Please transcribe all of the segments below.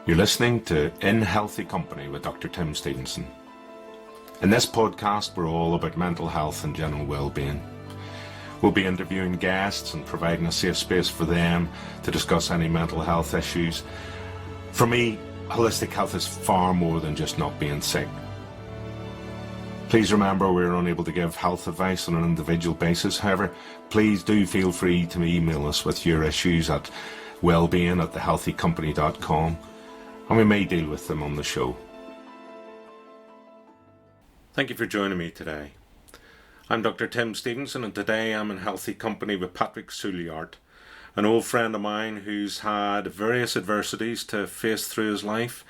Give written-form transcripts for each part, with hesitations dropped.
You're listening to In Healthy Company with Dr. Tim Stevenson. In this podcast, we're all about mental health and general well-being. We'll be interviewing guests and providing a safe space for them to discuss any mental health issues. For me, holistic health is far more than just not being sick. Please remember we're unable to give health advice on an individual basis. However, please do feel free to email us with your issues at wellbeing@thehealthycompany.com. and we may deal with them on the show. Thank you for joining me today. I'm Dr. Tim Stevenson, and today I'm in healthy company with Patrick Souiljaert, an old friend of mine who's had various adversities to face through his life.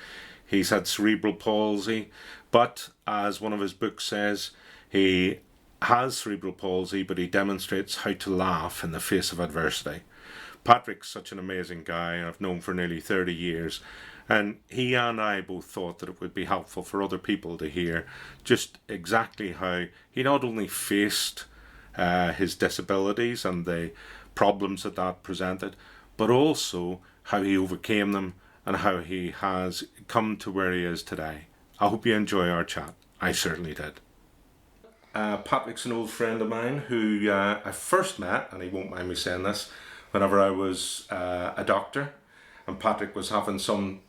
He's had cerebral palsy, but as one of his books says, he has cerebral palsy, but he demonstrates how to laugh in the face of adversity. Patrick's such an amazing guy. I've known for nearly 30 years. And he and I both thought that it would be helpful for other people to hear just exactly how he not only faced his disabilities and the problems that presented, but also how he overcame them and how he has come to where he is today. I hope you enjoy our chat. I certainly did. Patrick's an old friend of mine who I first met, and he won't mind me saying this, whenever I was a doctor, and Patrick was having some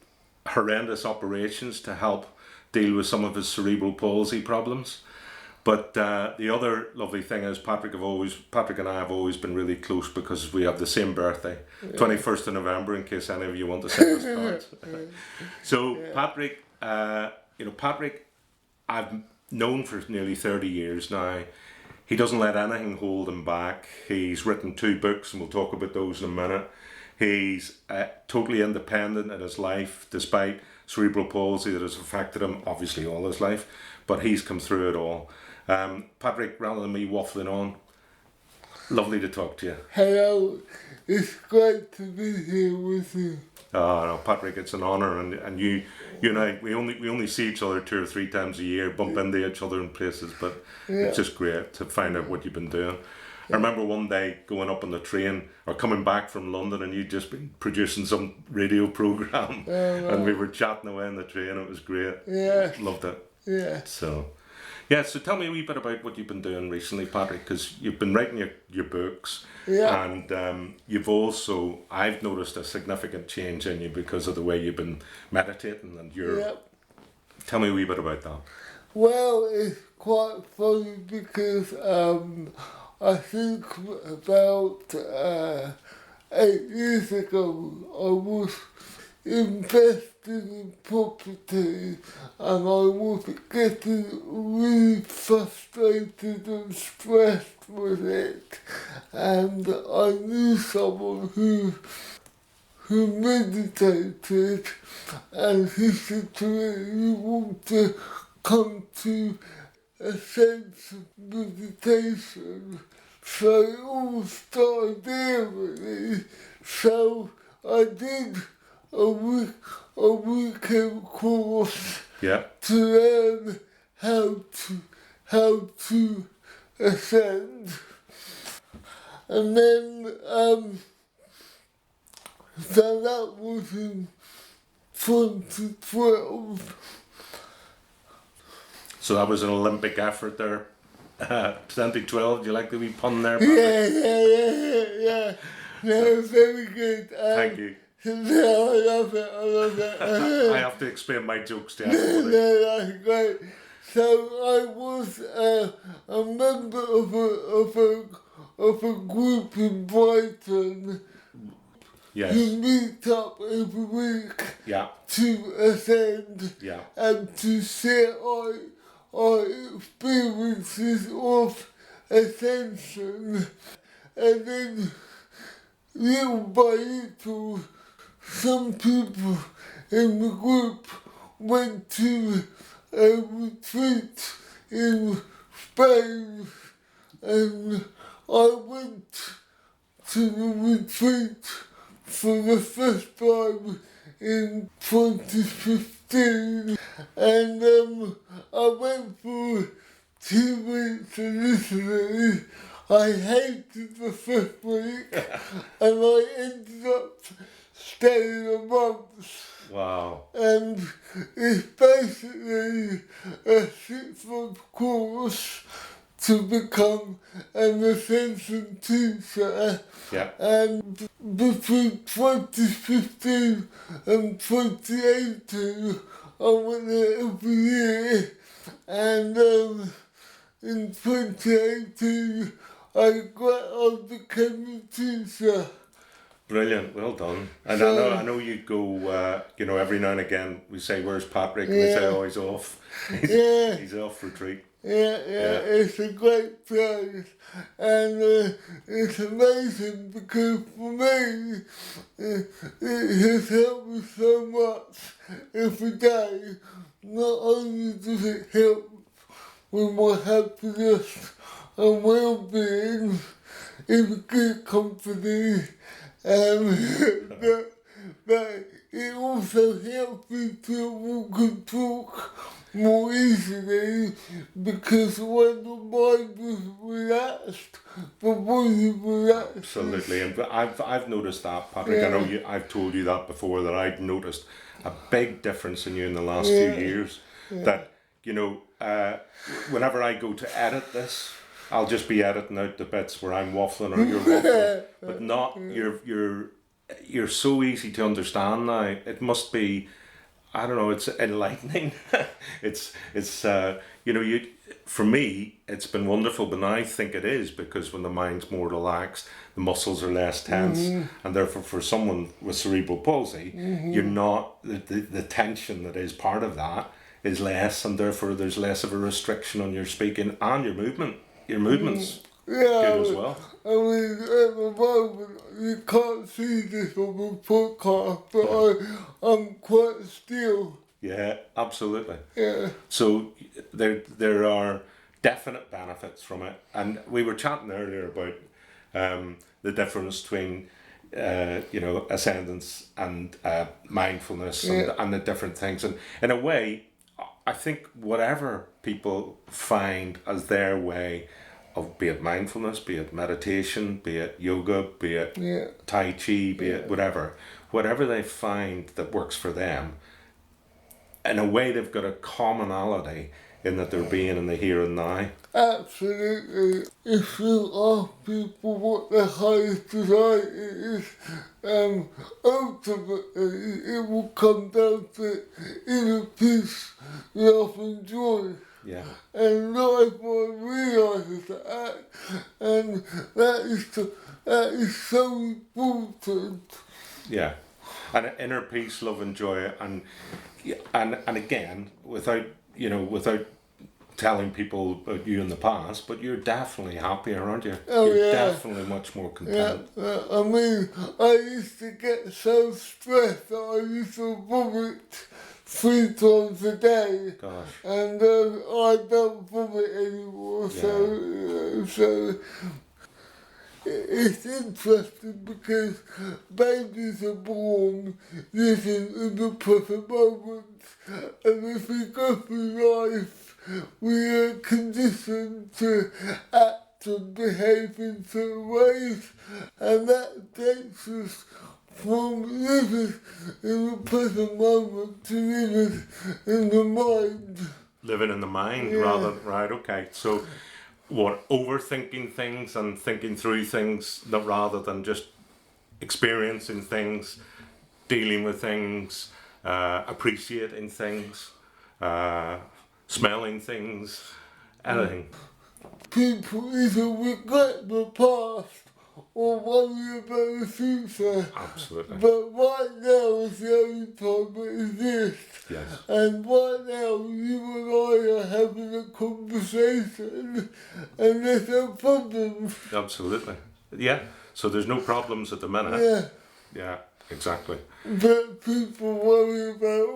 horrendous operations to help deal with some of his cerebral palsy problems. But the other lovely thing is Patrick and I have always been really close because we have the same birthday, 21st of November, in case any of you want to send us cards. So Patrick, Patrick, I've known for nearly 30 years now. He doesn't let anything hold him back. He's written 2 books, and we'll talk about those in a minute. He's totally independent in his life, despite cerebral palsy that has affected him, obviously, all his life. But he's come through it all. Patrick, rather than me waffling on, lovely to talk to you. Hello, it's great to be here with you. Oh, no, Patrick, it's an honour, and you and I, we only see each other 2 or 3 times a year, bump into each other in places, but it's just great to find out what you've been doing. I remember one day going up on the train or coming back from London, and you'd just been producing some radio programme, and we were chatting away on the train. It was great. Yeah. Loved it. Yeah. So tell me a wee bit about what you've been doing recently, Patrick, because you've been writing your books, and you've also, I've noticed a significant change in you because of the way you've been meditating, and tell me a wee bit about that. Well, it's quite funny because I think about 8 years ago I was investing in property, and I was getting really frustrated and stressed with it, and I knew someone who meditated, and he said to me, "You want to come to ascension meditation?" So it all started there really. So I did a weekend course to learn how to ascend, and then so that was in 2012. So that was an Olympic effort there. 2012, do you like the wee pun there, Patrick? Yeah. No, very good. Thank you. I love it. I have to explain my jokes to No, everybody. that's great. So I was a member of a group in Brighton. Yes. who meet up every week Yeah. to ascend Yeah. and to share our experiences of ascension. And then little by little, some people in the group went to a retreat in Spain, and I went to the retreat for the first time in 2015, and I went for 2 weeks initially. I hated the first week, and I ended up staying a month. Wow. And it's basically a 6-month course to become an ascension teacher. Yeah. And between 2015 and 2018, I went there every year. And in 2018, I became a teacher. Brilliant, well done. And I know you go, every now and again we say, "Where's Patrick?" And they say, "Oh, he's off. He's off retreat." Yeah, it's a great place, and it's amazing because for me, it has helped me so much every day. Not only does it help with my happiness and well-being, it gives company, but it also helps me to walk and talk more easily because when the mind is relaxed, the body relaxes. Absolutely, and I've noticed that, Patrick. I know I've told you that before, that I've noticed a big difference in you in the last few years. That whenever I go to edit this, I'll just be editing out the bits where I'm waffling or you're waffling, but not you're so easy to understand now. It must be, I don't know, it's enlightening. it's for me it's been wonderful, but now I think it is because when the mind's more relaxed, the muscles are less tense, and therefore for someone with cerebral palsy, you're not the tension that is part of that is less, and therefore there's less of a restriction on your speaking and your movements. Good as well. I mean, at the moment, you can't see this on the podcast, but I'm quite still. Yeah, absolutely. Yeah. So there are definite benefits from it, and we were chatting earlier about the difference between ascendance and mindfulness and the different things, and in a way, I think whatever people find as their way of, be it mindfulness, be it meditation, be it yoga, be it Tai Chi, be it whatever they find that works for them, in a way they've got a commonality in that they're being in the here and now. Absolutely. If you ask people what their highest desire is, ultimately it will come down to inner peace, love and joy. Yeah. And not everyone realises that, and that is so important. Yeah, and inner peace, love, and joy, and again, without telling people about you in the past, but you're definitely happier, aren't you? Oh, you're yeah. definitely much more content. Yeah, I mean, I used to get so stressed that I used to vomit 3 times a day. Gosh. And I don't vomit anymore, so it's interesting because babies are born living in the present moment, and if we go through life, we are conditioned to act and behave in certain ways, and that takes us from living in the present moment to living in the mind. Living in the mind right, okay. So what, overthinking things and thinking through things rather than just experiencing things, dealing with things, appreciating things, smelling things, anything. People either regret the past or worry about the future. Absolutely. But right now is the only time it exists. Yes. And right now you and I are having a conversation and there's no problems. Absolutely. Yeah. So there's no problems at the minute. Yeah. Yeah, exactly. But people worry about,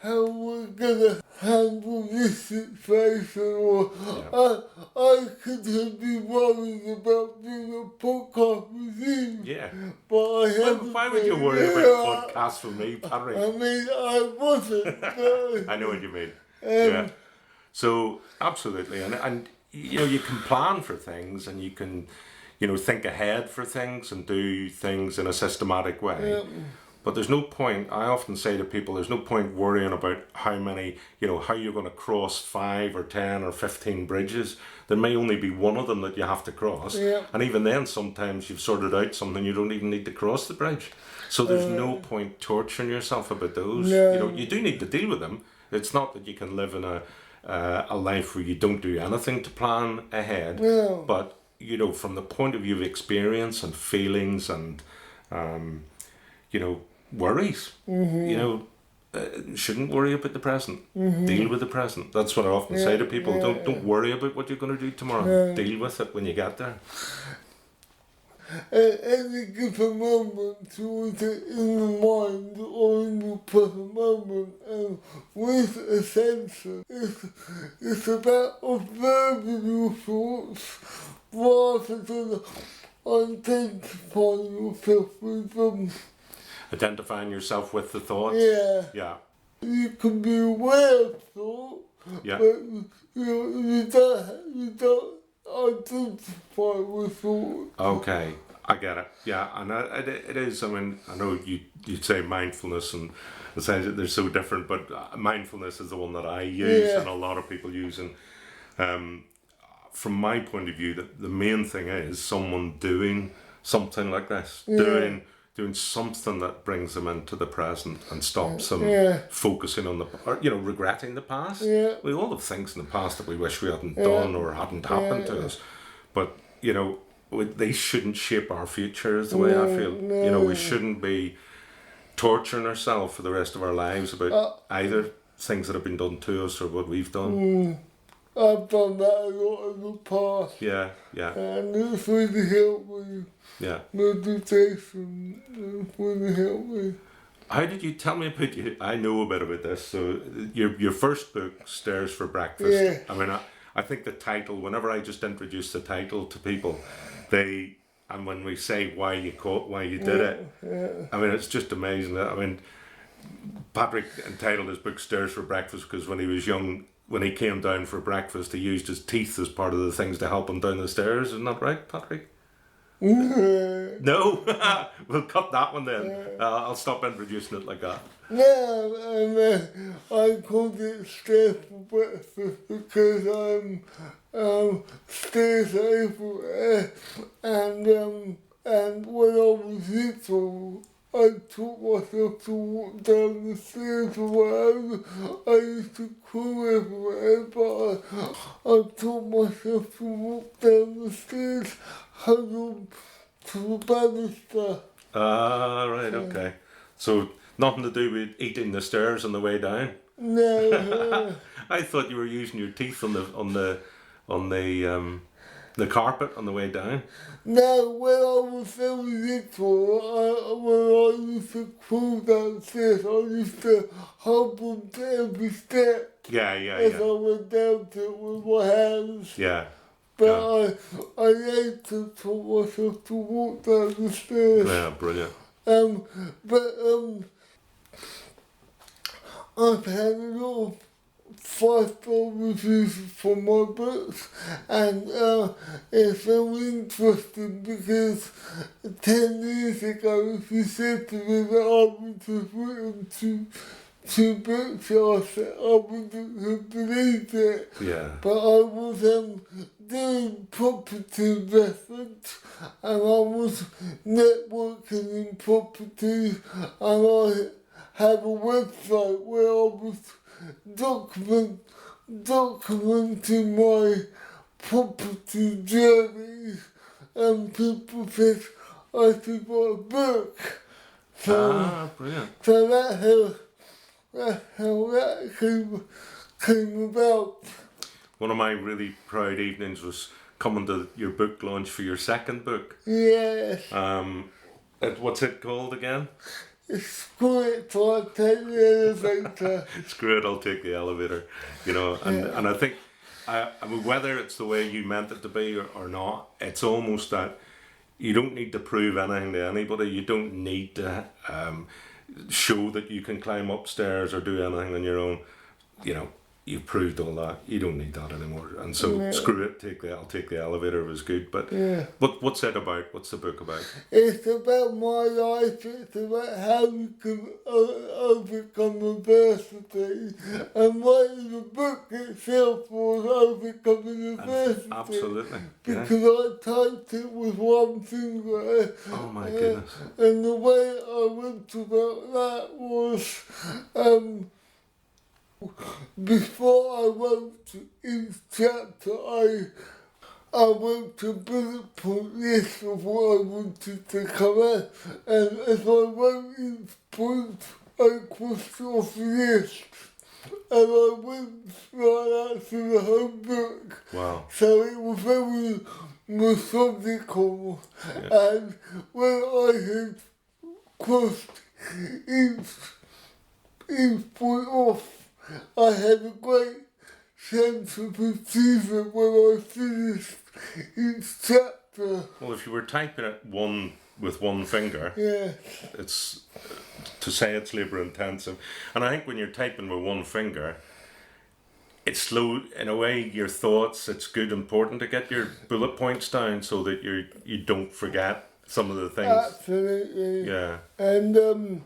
how we're gonna handle this situation, or I could have been worried about doing a podcast with you. Yeah. But I haven't. Why would you worry about podcasts with me, Patrick? I mean, I wasn't. I know what you mean. Yeah. So absolutely, and you can plan for things, and you can think ahead for things and do things in a systematic way. But there's no point, I often say to people, there's no point worrying about how many, how you're going to cross 5 or 10 or 15 bridges. There may only be one of them that you have to cross. Yeah. And even then, sometimes you've sorted out something, you don't even need to cross the bridge. So there's no point torturing yourself about those. No. You do need to deal with them. It's not that you can live in a life where you don't do anything to plan ahead. No. But, from the point of view of experience and feelings and, worries, shouldn't worry about the present. Deal with the present. That's what I often say to people. Don't worry about what you're going to do tomorrow. Deal with it when you get there. At any given moment, towards it in the mind or in the present moment, and with ascension, it's about observing your thoughts rather than identifying yourself with them. Identifying yourself with the thoughts. Yeah. You can be aware of thought, Yeah. but you don't identify with thought. Okay, I get it. Yeah, and it is. I mean, I know you'd say mindfulness, and it sounds that they're so different, but mindfulness is the one that I use, and a lot of people use. And from my point of view, the main thing is someone doing something like this, doing something that brings them into the present and stops them focusing on regretting the past. Yeah. We all have things in the past that we wish we hadn't done or hadn't happened to us. But, they shouldn't shape our future is the way I feel. We shouldn't be torturing ourselves for the rest of our lives about either things that have been done to us or what we've done. I've done that a lot in the past. Yeah. And it's really helped me. Yeah. Meditation really helped me. How did you tell me about you? I know a bit about this. So your first book, Stairs for Breakfast. Yeah. I mean, I think the title. Whenever I just introduce the title to people, and when we say why you did it, I mean it's just amazing. I mean, Patrick entitled his book Stairs for Breakfast because when he was young, when he came down for breakfast, he used his teeth as part of the things to help him down the stairs. Isn't that right, Patrick? No? We'll cut that one then. I'll stop introducing it like that. No, I called it Stairs for Breakfast because stairs everywhere, and when I was little, I taught myself to walk down the stairs around. I used to crawl everywhere, but I taught myself to walk down the stairs, hung on to the banister. Ah, right, okay. So nothing to do with eating the stairs on the way down. No. I thought you were using your teeth on the carpet on the way down. No, when I was very little, when I used to crawl downstairs, I used to hop onto every step. Yeah. As I went down to it with my hands. Yeah. But I later taught myself to walk down the stairs. Yeah, brilliant. I've had a lot of 5-star reviews for my books, and it's very interesting because 10 years ago, if you said to me that I would have written two books, I wouldn't have believed it. Yeah. But I was doing property investment, and I was networking in property, and I had a website where I was documenting my property journeys, and people said I should write a book. Brilliant. So that's how that came about. One of my really proud evenings was coming to your book launch for your second book. Yes. What's it called again? Screw it, I'll take the elevator. Screw it, I'll take the elevator. And I think, I mean, whether it's the way you meant it to be or not, it's almost that you don't need to prove anything to anybody. You don't need to show that you can climb upstairs or do anything on your own. you've proved all that. You don't need that anymore. And so screw it. I'll take the elevator. It was good. But what's it about? What's the book about? It's about my life. It's about how you can overcome adversity. And writing the book itself was overcoming adversity. Absolutely. Because I typed it with one finger. Oh my goodness. And the way I went about that was before I wrote each chapter, I wrote a bullet point list of what I wanted to cover, and as I wrote each point, I crossed off the list, and I went like that through the whole book. Wow. So it was very methodical, and when I had crossed each point off, I had a great sense of achievement when I finished each chapter. Well, if you were typing it with one finger, it's to say it's labour intensive. And I think when you're typing with one finger, it's slow in a way. Your thoughts. It's important to get your bullet points down so that you don't forget some of the things. Absolutely. Yeah. And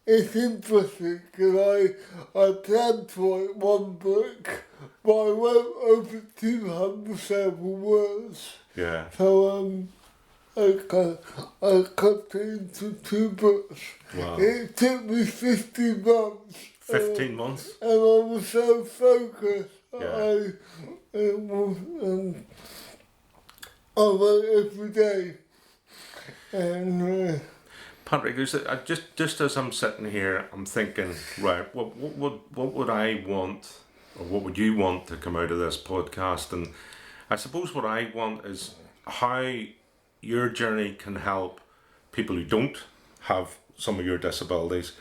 it's interesting because I planned to write one book, but I wrote over 200 sample words. Yeah. So I cut it into 2 books. Wow. It took me 15 months. 15 months? And I was so focused. Yeah. I wrote every day. And Patrick, just as I'm sitting here, I'm thinking, right, what would I want, or what would you want to come out of this podcast? And I suppose what I want is how your journey can help people who don't have some of your disabilities,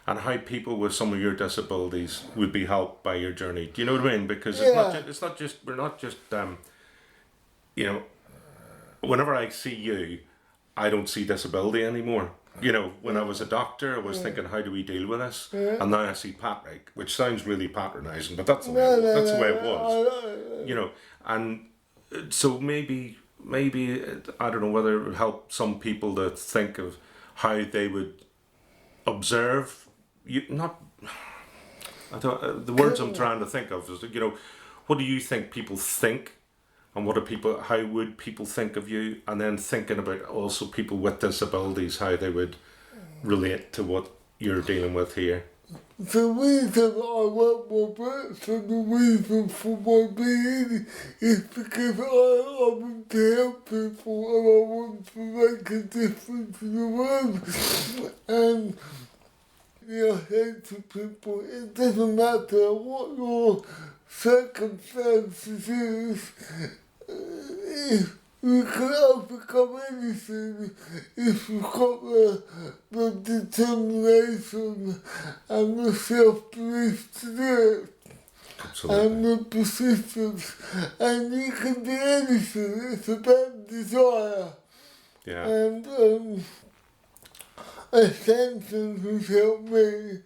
and how people with some of your disabilities would be helped by your journey. Do you know what I mean? Because we're not just whenever I see you, I don't see disability anymore. When I was a doctor, I was thinking, how do we deal with this? And now I see Patrick, which sounds really patronising, but that's the way it was. And so maybe I don't know whether it would help some people to think of how they would observe you. The words I'm trying to think of is, what do you think people think? And how would people think of you? And then thinking about also people with disabilities, how they would relate to what you're dealing with here. The reason I wrote my books and the reason for my being is because I want to help people and I want to make a difference in the world. And I say to people, it doesn't matter what your circumstances is, you can overcome anything if you've got the determination and the self-belief to do it. Absolutely. And the persistence. And you can do anything, it's about desire. Yeah. And ascension has helped me.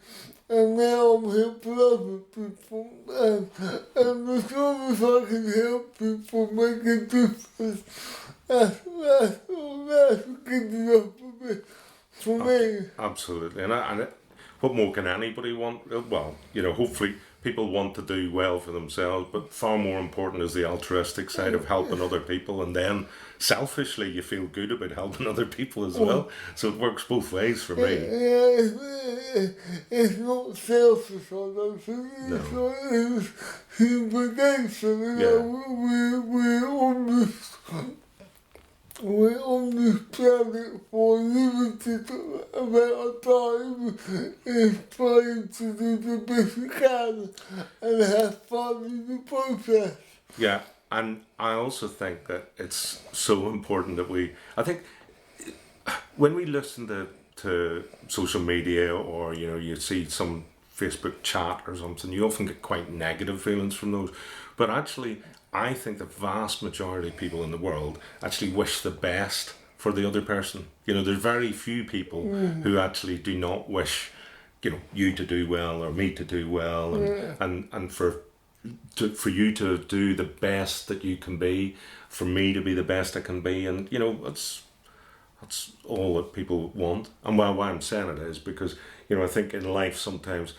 And now I'm helping other people, and as long as I can help people make a difference, that's good enough for me. Absolutely, and what more can anybody want? Well, hopefully people want to do well for themselves, but far more important is the altruistic side of helping other people, and then selfishly you feel good about helping other people as well. So it works both ways for me. It's not selfish, I don't think. It's human nature. We're on this planet for a limited amount of time, is trying to do the best we can and have fun in the process. Yeah, and I also think that it's so important that I think when we listen to social media, or you see some Facebook chat or something, you often get quite negative feelings from those. But actually, I think the vast majority of people in the world actually wish the best for the other person. There's very few people who actually do not wish, you to do well or me to do well, and for for you to do the best that you can be, for me to be the best I can be, and that's all that people want. And why I'm saying it is because I think in life sometimes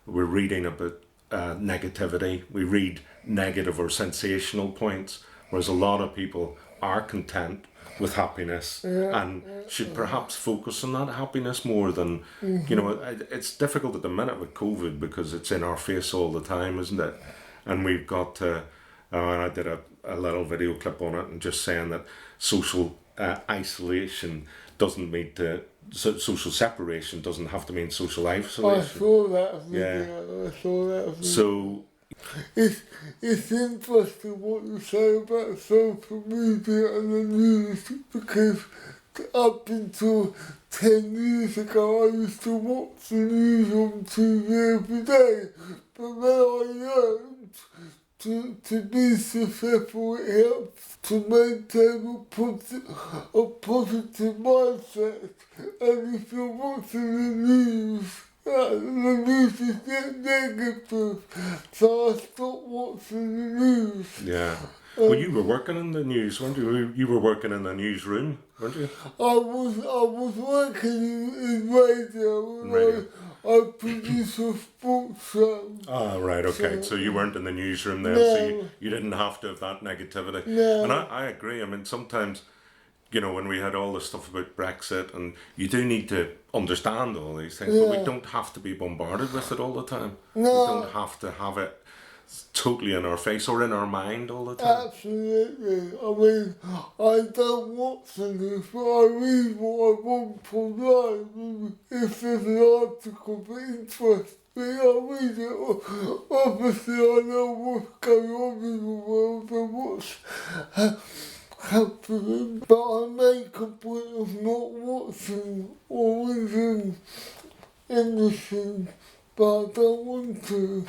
we're reading about negativity. We read negative or sensational points, whereas a lot of people are content with happiness and should perhaps focus on that happiness more than it's difficult at the minute with COVID because it's in our face all the time, isn't it? And we've got to and I did a little video clip on it and just saying that social isolation doesn't mean social separation doesn't have to mean social isolation. I saw that video. I saw that video. So it's interesting what you say about social media and the news because up until 10 years ago I used to watch the news on TV every day, but then I learned to be successful, it helps to maintain a positive mindset. And if you're watching the news is negative, so I stopped watching the news. Yeah. Well, you were working in the news, weren't you? You were working in the newsroom, weren't you? I was working in radio. I produced a sports show. Oh, right, okay. So you weren't in the newsroom then, no, so you didn't have to have that negativity. No. And I agree. I mean, sometimes, when we had all this stuff about Brexit, and you do need to understand all these things, but we don't have to be bombarded with it all the time. No. We don't have to have it totally in our face or in our mind all the time. Absolutely. I mean, I don't watch the news, but I read what I want online. If there's an article that interests me, I read it. Obviously, I know what's going on in the world and what's happening, but I make a point of not watching or reading anything, but I don't want to.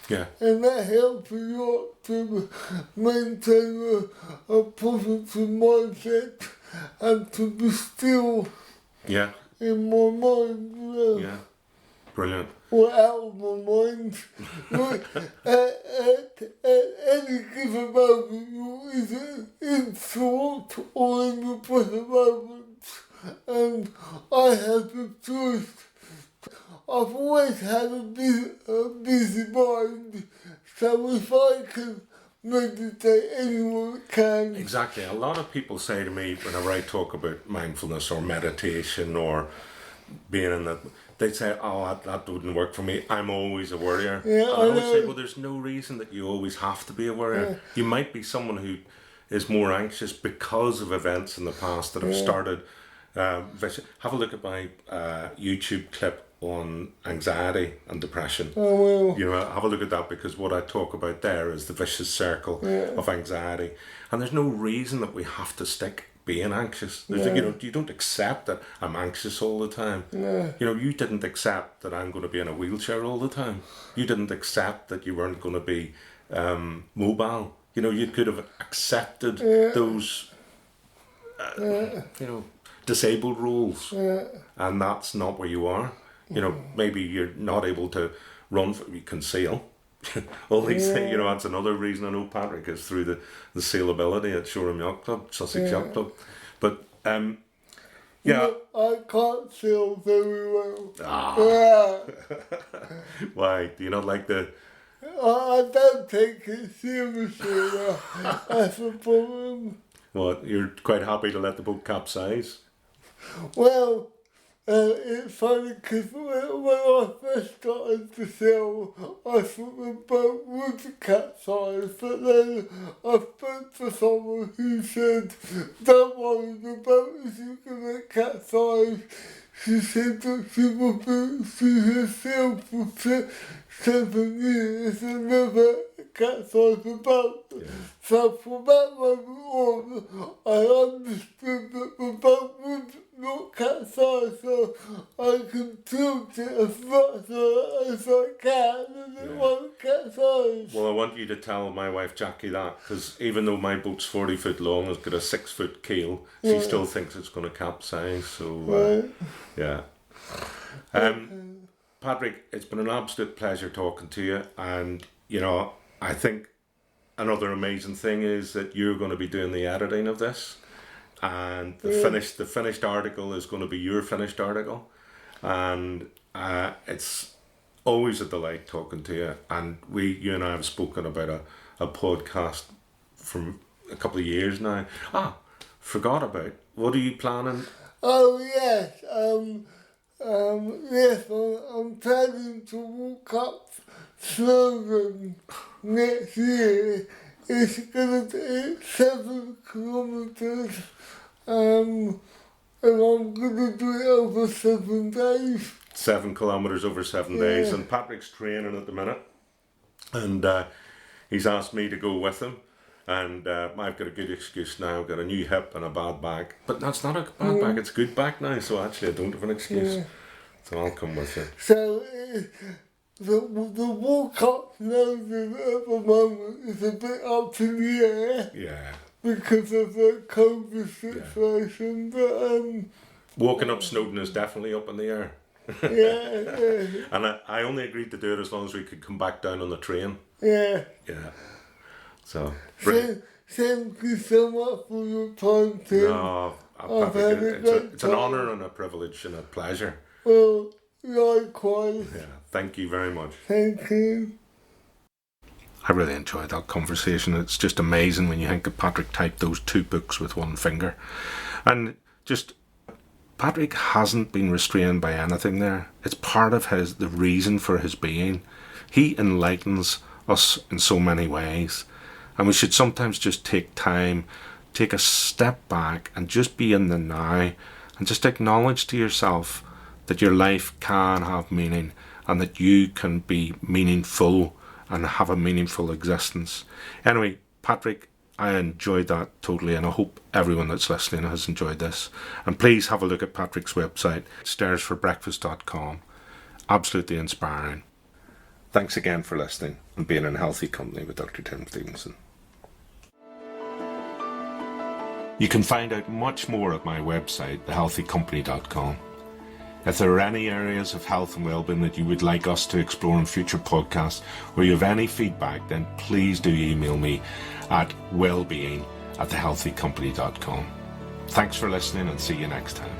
Yeah. And that helps a lot to maintain a positive mindset and to be still in my mind. Yeah. Brilliant. Or out of my mind. at any given moment, you're either in thought or in the present moment. And I have the choice. I've always had a busy mind, so if I can meditate, anyone can. Exactly. A lot of people say to me whenever I talk about mindfulness or meditation or being in that, they say, oh, that wouldn't work for me. I'm always a worrier. Yeah, and I always say, well, there's no reason that you always have to be a worrier. Yeah. You might be someone who is more anxious because of events in the past that have started. Have a look at my YouTube clip on anxiety and depression. Oh, well. Have a look at that because what I talk about there is the vicious circle of anxiety. And there's no reason that we have to stick being anxious. You don't accept that I'm anxious all the time. You didn't accept that I'm going to be in a wheelchair all the time. You didn't accept that you weren't going to be mobile. You could have accepted those disabled roles, and that's not where you are. Maybe you're not able to run, you can sail. All these things, that's another reason I know Patrick is through the sailability at Shoreham Yacht Club, Sussex Yacht Club. But, I can't sail very well. Why? Do you not like the... I don't take it seriously. That's a problem. What, you're quite happy to let the boat capsize? Well, it's funny because when I first started to sail, I thought the boat would capsize, but then I spoke to someone who said, don't worry, the boat isn't going to capsize. She said that she has sailed for 7 years and never capsized the boat. So from that moment on, I understood that the boat would not capsize, so I can tilt it as much as I can and it won't capsize. Well, I want you to tell my wife Jackie that, because even though my boat's 40 foot long, it's got a 6 foot keel, she still thinks it's going to capsize, so Patrick, it's been an absolute pleasure talking to you, and I think another amazing thing is that you're going to be doing the editing of this, and the finished article is going to be your finished article, and it's always a delight talking to you. And you and I have spoken about a podcast from a couple of years now. Forgot about. What are you planning? Oh yes, yes, I'm planning to walk up Snowdon next year. It's gonna take 7 kilometres, and I'm gonna do it over 7 days. 7 kilometres over 7 days, and Patrick's training at the minute, and he's asked me to go with him. And I've got a good excuse now. I've got a new hip and a bad back. But that's not a bad back, it's a good back now. So actually I don't have an excuse. Yeah. So I'll come with you. So the walk up Snowdon at the moment is a bit up in the air. Yeah. Because of the COVID situation. But walking up Snowdon is definitely up in the air. yeah. And I only agreed to do it as long as we could come back down on the train. Yeah. Yeah. So, thank you so much for your time, Tim. No, Patrick, it's an honour and a privilege and a pleasure. Well, likewise. Yeah, thank you very much. Thank you. I really enjoyed that conversation. It's just amazing when you think that Patrick typed those 2 books with one finger. And just, Patrick hasn't been restrained by anything there. It's part of the reason for his being. He enlightens us in so many ways. And we should sometimes just take time, take a step back and just be in the now and just acknowledge to yourself that your life can have meaning and that you can be meaningful and have a meaningful existence. Anyway, Patrick, I enjoyed that totally, and I hope everyone that's listening has enjoyed this. And please have a look at Patrick's website, stairsforbreakfast.com. Absolutely inspiring. Thanks again for listening and being in healthy company with Dr. Tim Stevenson. You can find out much more at my website, thehealthycompany.com. If there are any areas of health and well-being that you would like us to explore in future podcasts, or you have any feedback, then please do email me at wellbeing@thehealthycompany.com. Thanks for listening and see you next time.